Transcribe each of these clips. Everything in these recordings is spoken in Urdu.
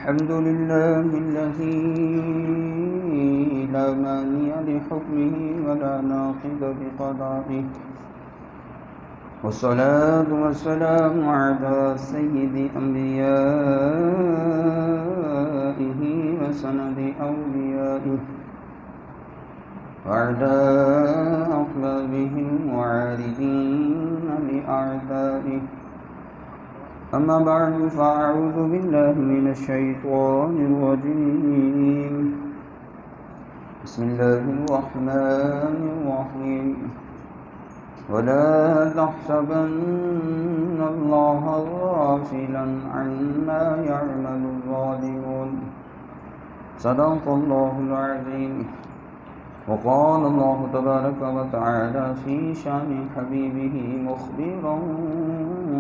الحمد لله الذي لا مانع لحكمه ولا ناقض لقضائه، والصلاة والسلام على سيد أنبيائه وسند أوليائه وعلى أحبابه المعارضين لأعدائه. أما بعد، فأعوذ بالله من الشيطان الرجيم. بسم الله الرحمن الرحيم. ولا تحسبن الله غافلا عما يعمل الظالمون. صدق الله العظيم. وقال الله تبارك وتعالى في شأن حبيبه مخبرا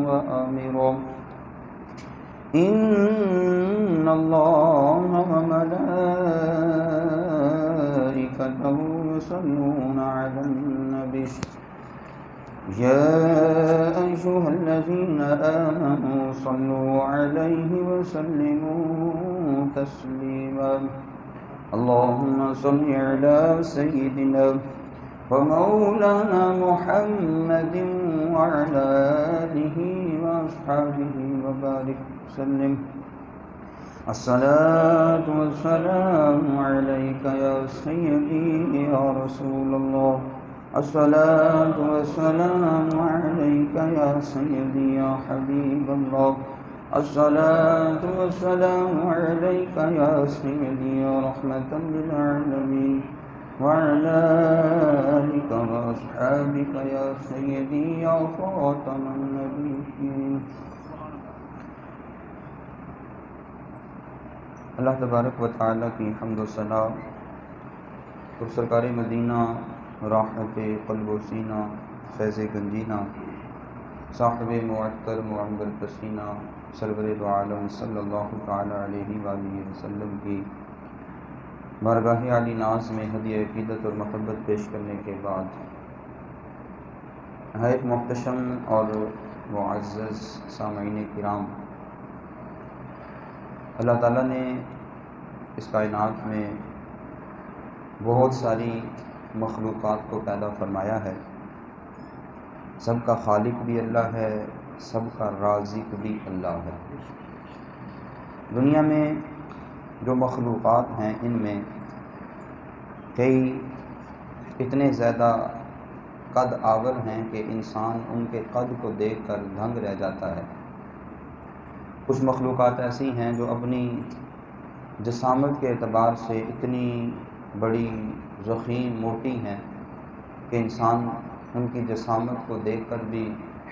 وآمرا: إن الله وملائكته يصلون على النبي يا أيها الذين آمنوا صلوا عليه وسلموا تسليما. اللهم صل على سيدنا ومولانا محمد وعلى آله وأصحابه وبارك وسلم. الصلاة والسلام عليك يا سيدي يا رسول الله. الصلاة والسلام عليك يا سيدي يا حبيب الله. الصلاة والسلام عليك يا سيدي يا رحمة للعالمين وعلى آلك وأصحابك يا سيدي يا خاتم النبيين. اللہ تبارک و تعالیٰ کی حمد و ثنا اور سرکار مدینہ راحت قلب و سینہ فیض گنجینہ صاحب معطر معمر پسینہ سرور دو عالم صلی اللہ تعالیٰ علیہ وآلہ وسلم کی بارگاہ عالی ناز میں ہدیہ عقیدت اور محبت پیش کرنے کے بعد، نہایت محتشم اور معزز سامعین کرام، اللہ تعالیٰ نے اس کائنات میں بہت ساری مخلوقات کو پیدا فرمایا ہے. سب کا خالق بھی اللہ ہے، سب کا رازق بھی اللہ ہے. دنیا میں جو مخلوقات ہیں ان میں کئی اتنے زیادہ قد آور ہیں کہ انسان ان کے قد کو دیکھ کر دنگ رہ جاتا ہے. کچھ مخلوقات ایسی ہیں جو اپنی جسامت کے اعتبار سے اتنی بڑی ضخیم موٹی ہیں کہ انسان ان کی جسامت کو دیکھ کر بھی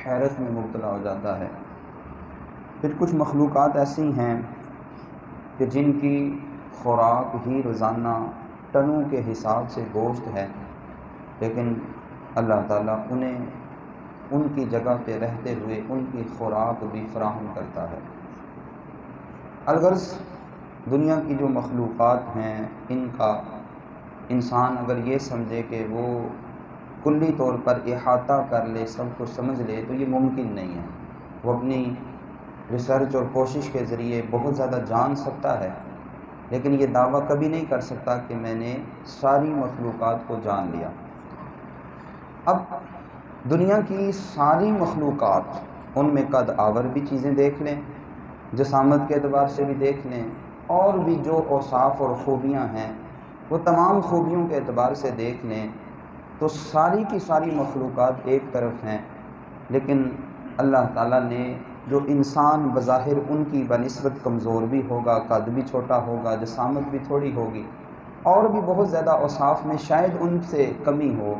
حیرت میں مبتلا ہو جاتا ہے. پھر کچھ مخلوقات ایسی ہیں کہ جن کی خوراک ہی روزانہ ٹنوں کے حساب سے گوشت ہے، لیکن اللہ تعالیٰ انہیں ان کی جگہ پہ رہتے ہوئے ان کی خوراک بھی فراہم کرتا ہے. الغرض دنیا کی جو مخلوقات ہیں ان کا انسان اگر یہ سمجھے کہ وہ کلی طور پر احاطہ کر لے، سب کچھ سمجھ لے، تو یہ ممکن نہیں ہے. وہ اپنی ریسرچ اور کوشش کے ذریعے بہت زیادہ جان سکتا ہے، لیکن یہ دعویٰ کبھی نہیں کر سکتا کہ میں نے ساری مخلوقات کو جان لیا. اب دنیا کی ساری مخلوقات، ان میں قد آور بھی چیزیں دیکھ لیں، جسامت کے اعتبار سے بھی دیکھ لیں، اور بھی جو اوصاف اور خوبیاں ہیں وہ تمام خوبیوں کے اعتبار سے دیکھ لیں، تو ساری کی ساری مخلوقات ایک طرف ہیں. لیکن اللہ تعالیٰ نے جو انسان بظاہر ان کی بنسبت کمزور بھی ہوگا، قد بھی چھوٹا ہوگا، جسامت بھی تھوڑی ہوگی، اور بھی بہت زیادہ اوصاف میں شاید ان سے کمی ہو،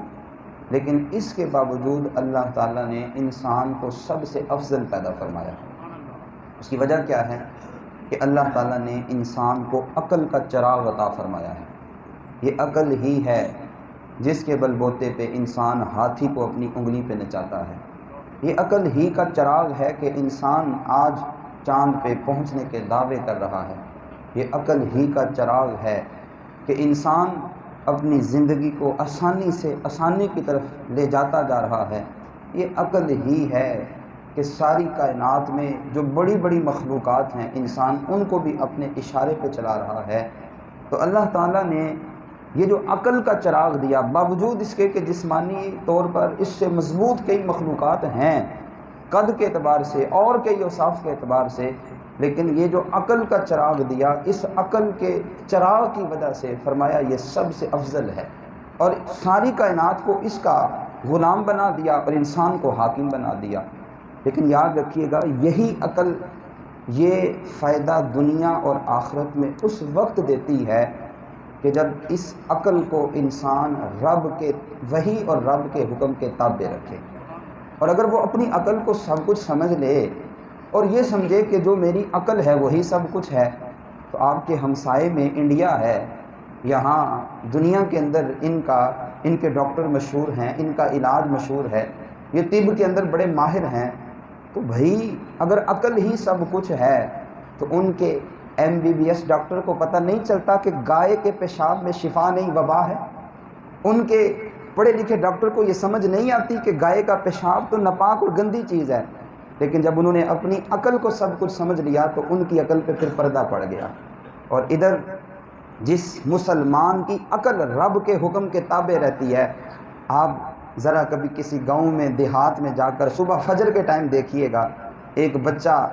لیکن اس کے باوجود اللہ تعالیٰ نے انسان کو سب سے افضل پیدا فرمایا. اس کی وجہ کیا ہے کہ اللہ تعالیٰ نے انسان کو عقل کا چراغ عطا فرمایا ہے. یہ عقل ہی ہے جس کے بل بوتے پہ انسان ہاتھی کو اپنی انگلی پہ نچاتا ہے. یہ عقل ہی کا چراغ ہے کہ انسان آج چاند پہ پہنچنے کے دعوے کر رہا ہے. یہ عقل ہی کا چراغ ہے کہ انسان اپنی زندگی کو آسانی سے آسانی کی طرف لے جاتا جا رہا ہے. یہ عقل ہی ہے کہ کہ ساری کائنات میں جو بڑی بڑی مخلوقات ہیں انسان ان کو بھی اپنے اشارے پہ چلا رہا ہے، تو اللہ تعالیٰ نے یہ جو عقل کا چراغ دیا، باوجود اس کے کہ جسمانی طور پر اس سے مضبوط کئی مخلوقات ہیں قد کے اعتبار سے اور کئی اوصاف کے اعتبار سے، لیکن یہ جو عقل کا چراغ دیا، اس عقل کے چراغ کی وجہ سے فرمایا یہ سب سے افضل ہے، اور ساری کائنات کو اس کا غلام بنا دیا اور انسان کو حاکم بنا دیا۔ لیکن یاد رکھیے گا، یہی عقل یہ فائدہ دنیا اور آخرت میں اس وقت دیتی ہے کہ جب اس عقل کو انسان رب کے وحی اور رب کے حکم کے تابع رکھے، اور اگر وہ اپنی عقل کو سب کچھ سمجھ لے اور یہ سمجھے کہ جو میری عقل ہے وہی سب کچھ ہے، تو آپ کے ہمسائے میں انڈیا ہے، یہاں دنیا کے اندر ان کے ڈاکٹر مشہور ہیں، ان کا علاج مشہور ہے، یہ طب کے اندر بڑے ماہر ہیں، تو بھائی اگر عقل ہی سب کچھ ہے تو ان کے MBBS ڈاکٹر کو پتہ نہیں چلتا کہ گائے کے پیشاب میں شفا نہیں وبا ہے؟ ان کے پڑھے لکھے ڈاکٹر کو یہ سمجھ نہیں آتی کہ گائے کا پیشاب تو ناپاک اور گندی چیز ہے؟ لیکن جب انہوں نے اپنی عقل کو سب کچھ سمجھ لیا تو ان کی عقل پہ پھر پردہ پڑ گیا۔ اور ادھر جس مسلمان کی عقل رب کے حکم کے تابع رہتی ہے، آپ ذرا کبھی کسی گاؤں میں دیہات میں جا کر صبح فجر کے ٹائم دیکھیے گا، ایک بچہ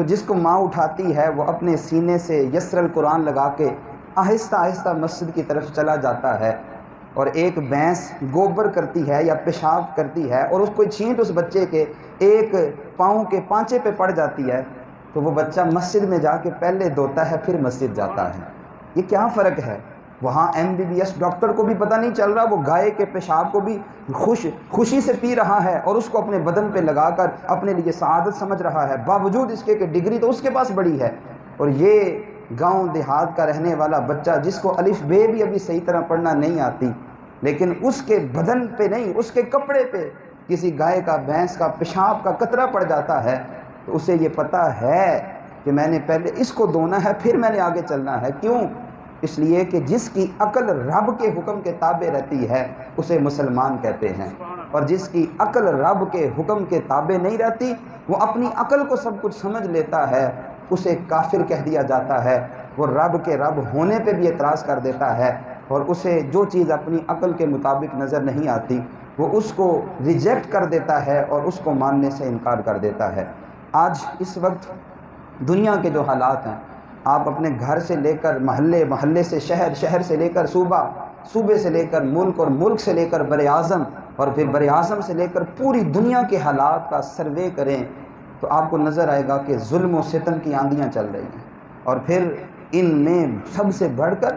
جس کو ماں اٹھاتی ہے وہ اپنے سینے سے یسر القرآن لگا کے آہستہ آہستہ مسجد کی طرف چلا جاتا ہے، اور ایک بھینس گوبر کرتی ہے یا پیشاب کرتی ہے اور اس کو چھینٹ اس بچے کے ایک پاؤں کے پانچے پہ پڑ جاتی ہے، تو وہ بچہ مسجد میں جا کے پہلے دھوتا ہے پھر مسجد جاتا ہے۔ یہ کیا فرق ہے؟ وہاں MBBS ڈاکٹر کو بھی پتہ نہیں چل رہا، وہ گائے کے پیشاب کو بھی خوشی سے پی رہا ہے اور اس کو اپنے بدن پہ لگا کر اپنے لیے سعادت سمجھ رہا ہے، باوجود اس کے کہ ڈگری تو اس کے پاس بڑی ہے۔ اور یہ گاؤں دیہات کا رہنے والا بچہ جس کو الف بے بھی ابھی صحیح طرح پڑھنا نہیں آتی، لیکن اس کے بدن پہ نہیں، اس کے کپڑے پہ کسی گائے کا بھینس کا پیشاب کا قطرہ پڑ جاتا ہے تو اسے یہ پتہ ہے کہ میں نے پہلے اس کو دھونا ہے پھر میں نے آگے چلنا ہے۔ کیوں؟ اس لیے کہ جس کی عقل رب کے حکم کے تابع رہتی ہے اسے مسلمان کہتے ہیں، اور جس کی عقل رب کے حکم کے تابع نہیں رہتی، وہ اپنی عقل کو سب کچھ سمجھ لیتا ہے، اسے کافر کہہ دیا جاتا ہے، وہ رب کے رب ہونے پہ بھی اعتراض کر دیتا ہے، اور اسے جو چیز اپنی عقل کے مطابق نظر نہیں آتی وہ اس کو ریجیکٹ کر دیتا ہے اور اس کو ماننے سے انکار کر دیتا ہے۔ آج اس وقت دنیا کے جو حالات ہیں، آپ اپنے گھر سے لے کر محلے، محلے سے شہر، شہر سے لے کر صوبہ، صوبے سے لے کر ملک، اور ملک سے لے کر بر اعظم، اور پھر بر اعظم سے لے کر پوری دنیا کے حالات کا سروے کریں تو آپ کو نظر آئے گا کہ ظلم و ستم کی آندیاں چل رہی ہیں۔ اور پھر ان میں سب سے بڑھ کر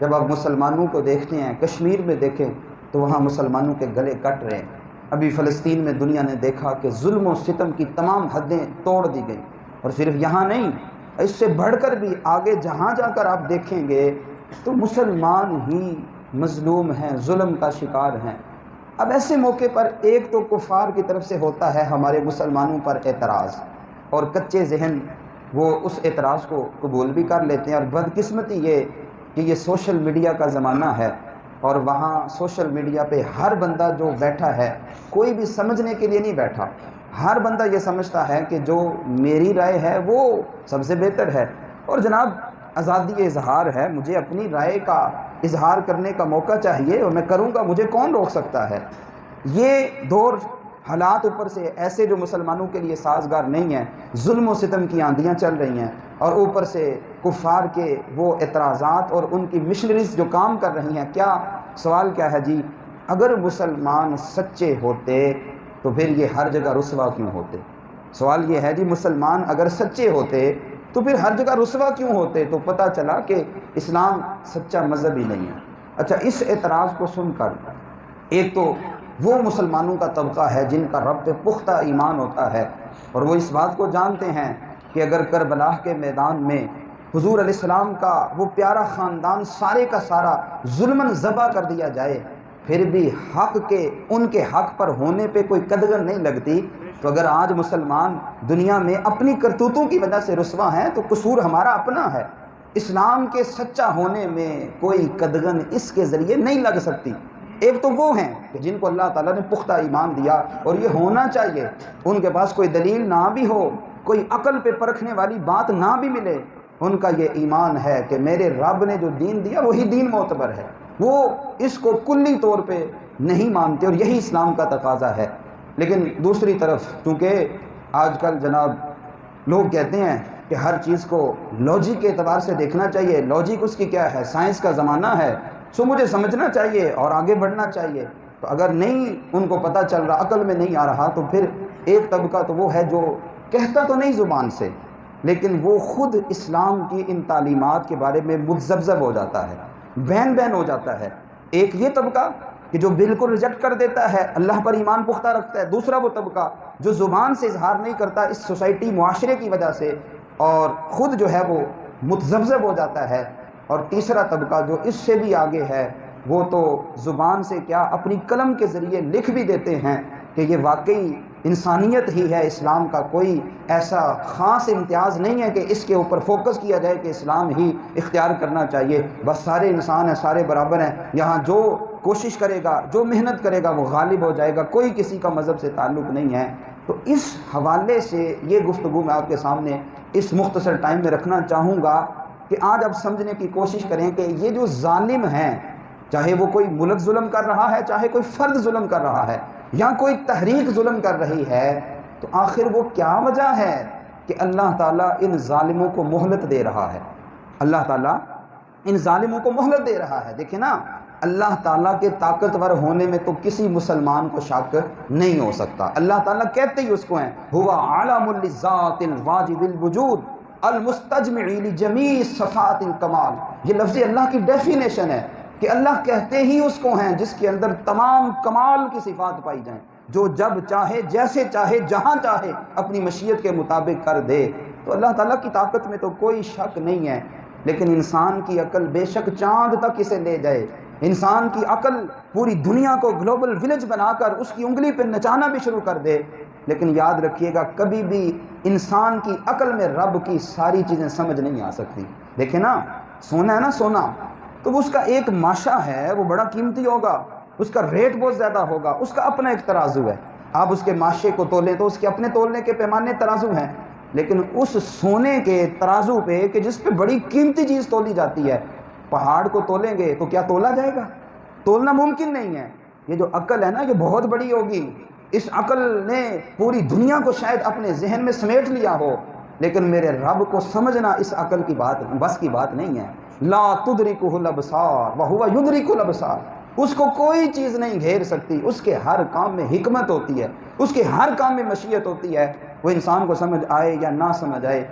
جب آپ مسلمانوں کو دیکھتے ہیں، کشمیر میں دیکھیں تو وہاں مسلمانوں کے گلے کٹ رہے ہیں۔ ابھی فلسطین میں دنیا نے دیکھا کہ ظلم و ستم کی تمام حدیں توڑ دی گئیں، اور صرف یہاں نہیں، اس سے بڑھ کر بھی آگے جہاں جا کر آپ دیکھیں گے تو مسلمان ہی مظلوم ہیں، ظلم کا شکار ہیں۔ اب ایسے موقع پر ایک تو کفار کی طرف سے ہوتا ہے ہمارے مسلمانوں پر اعتراض، اور کچے ذہن وہ اس اعتراض کو قبول بھی کر لیتے ہیں، اور بدقسمتی یہ کہ یہ سوشل میڈیا کا زمانہ ہے، اور وہاں سوشل میڈیا پہ ہر بندہ جو بیٹھا ہے کوئی بھی سمجھنے کے لیے نہیں بیٹھا، ہر بندہ یہ سمجھتا ہے کہ جو میری رائے ہے وہ سب سے بہتر ہے، اور جناب آزادی اظہار ہے، مجھے اپنی رائے کا اظہار کرنے کا موقع چاہیے اور میں کروں گا، مجھے کون روک سکتا ہے۔ یہ دور حالات اوپر سے ایسے جو مسلمانوں کے لیے سازگار نہیں ہیں، ظلم و ستم کی آندیاں چل رہی ہیں، اور اوپر سے کفار کے وہ اعتراضات اور ان کی مشنریز جو کام کر رہی ہیں۔ کیا سوال کیا ہے جی؟ اگر مسلمان سچے ہوتے تو پھر یہ ہر جگہ رسوا کیوں ہوتے؟ سوال یہ ہے جی، مسلمان اگر سچے ہوتے تو پھر ہر جگہ رسوا کیوں ہوتے؟ تو پتہ چلا کہ اسلام سچا مذہب ہی نہیں ہے۔ اچھا، اس اعتراض کو سن کر ایک تو وہ مسلمانوں کا طبقہ ہے جن کا رب پہ پختہ ایمان ہوتا ہے، اور وہ اس بات کو جانتے ہیں کہ اگر کربلا کے میدان میں حضور علیہ السلام کا وہ پیارا خاندان سارے کا سارا ظلماً ذبح کر دیا جائے پھر بھی حق کے ان کے حق پر ہونے پہ کوئی قدغن نہیں لگتی، تو اگر آج مسلمان دنیا میں اپنی کرتوتوں کی وجہ سے رسوا ہیں تو قصور ہمارا اپنا ہے۔ اسلام کے سچا ہونے میں کوئی قدغن اس کے ذریعے نہیں لگ سکتی۔ ایک تو وہ ہیں کہ جن کو اللہ تعالیٰ نے پختہ ایمان دیا، اور یہ ہونا چاہیے، ان کے پاس کوئی دلیل نہ بھی ہو، کوئی عقل پہ پرکھنے والی بات نہ بھی ملے، ان کا یہ ایمان ہے کہ میرے رب نے جو دین دیا وہی دین معتبر ہے، وہ اس کو کلی طور پہ نہیں مانتے، اور یہی اسلام کا تقاضا ہے۔ لیکن دوسری طرف چونکہ آج کل جناب لوگ کہتے ہیں کہ ہر چیز کو لاجک کے اعتبار سے دیکھنا چاہیے، لاجک اس کی کیا ہے، سائنس کا زمانہ ہے، سو مجھے سمجھنا چاہیے اور آگے بڑھنا چاہیے۔ تو اگر نہیں ان کو پتہ چل رہا، عقل میں نہیں آ رہا، تو پھر ایک طبقہ تو وہ ہے جو کہتا تو نہیں زبان سے، لیکن وہ خود اسلام کی ان تعلیمات کے بارے میں متذبذب ہو جاتا ہے، بین ہو جاتا ہے۔ ایک یہ طبقہ کہ جو بالکل ریجیکٹ کر دیتا ہے، اللہ پر ایمان پختہ رکھتا ہے، دوسرا وہ طبقہ جو زبان سے اظہار نہیں کرتا اس سوسائٹی معاشرے کی وجہ سے، اور خود جو ہے وہ متذبذب ہو جاتا ہے، اور تیسرا طبقہ جو اس سے بھی آگے ہے، وہ تو زبان سے کیا اپنی قلم کے ذریعے لکھ بھی دیتے ہیں کہ یہ واقعی انسانیت ہی ہے، اسلام کا کوئی ایسا خاص امتیاز نہیں ہے کہ اس کے اوپر فوکس کیا جائے کہ اسلام ہی اختیار کرنا چاہیے، بس سارے انسان ہیں، سارے برابر ہیں، یہاں جو کوشش کرے گا، جو محنت کرے گا وہ غالب ہو جائے گا، کوئی کسی کا مذہب سے تعلق نہیں ہے۔ تو اس حوالے سے یہ گفتگو میں آپ کے سامنے اس مختصر ٹائم میں رکھنا چاہوں گا کہ آج اب سمجھنے کی کوشش کریں کہ یہ جو ظالم ہیں، چاہے وہ کوئی ملک ظلم کر رہا ہے، چاہے کوئی فرد ظلم کر رہا ہے، یا کوئی تحریک ظلم کر رہی ہے، تو آخر وہ کیا وجہ ہے کہ اللہ تعالیٰ ان ظالموں کو مہلت دے رہا ہے؟ اللہ تعالیٰ ان ظالموں کو مہلت دے رہا ہے۔ دیکھیں نا، اللہ تعالیٰ کے طاقتور ہونے میں تو کسی مسلمان کو شک نہیں ہو سکتا۔ اللہ تعالیٰ کہتے ہی اس کو ہیں، ہوا عالم للذات الواجب الوجود المستجمع لجمیع صفات الکمال۔ یہ لفظ اللہ کی ڈیفینیشن ہے کہ اللہ کہتے ہی اس کو ہیں جس کے اندر تمام کمال کی صفات پائی جائیں، جو جب چاہے، جیسے چاہے، جہاں چاہے اپنی مشیت کے مطابق کر دے۔ تو اللہ تعالیٰ کی طاقت میں تو کوئی شک نہیں ہے، لیکن انسان کی عقل بے شک چاند تک اسے لے جائے، انسان کی عقل پوری دنیا کو گلوبل ولیج بنا کر اس کی انگلی پہ نچانا بھی شروع کر دے، لیکن یاد رکھیے گا کبھی بھی انسان کی عقل میں رب کی ساری چیزیں سمجھ نہیں آ سکتی۔ دیکھیں نا، سونا ہے نا، سونا تو اس کا ایک ماشا ہے، وہ بڑا قیمتی ہوگا، اس کا ریٹ بہت زیادہ ہوگا، اس کا اپنا ایک ترازو ہے، آپ اس کے ماشے کو تولیں تو اس کے اپنے تولنے کے پیمانے ترازو ہیں، لیکن اس سونے کے ترازو پہ کہ جس پہ بڑی قیمتی چیز تولی جاتی ہے، پہاڑ کو تولیں گے تو کیا تولا جائے گا؟ تولنا ممکن نہیں ہے۔ یہ جو عقل ہے نا، یہ بہت بڑی ہوگی، اس عقل نے پوری دنیا کو شاید اپنے ذہن میں سمیٹ لیا ہو، لیکن میرے رب کو سمجھنا اس عقل کی بات، بس کی بات نہیں ہے۔ لا تدرکہ الابصار وہو یدرک الابصار، اس کو کوئی چیز نہیں گھیر سکتی، اس کے ہر کام میں حکمت ہوتی ہے، اس کے ہر کام میں مشیت ہوتی ہے، وہ انسان کو سمجھ آئے یا نہ سمجھ آئے۔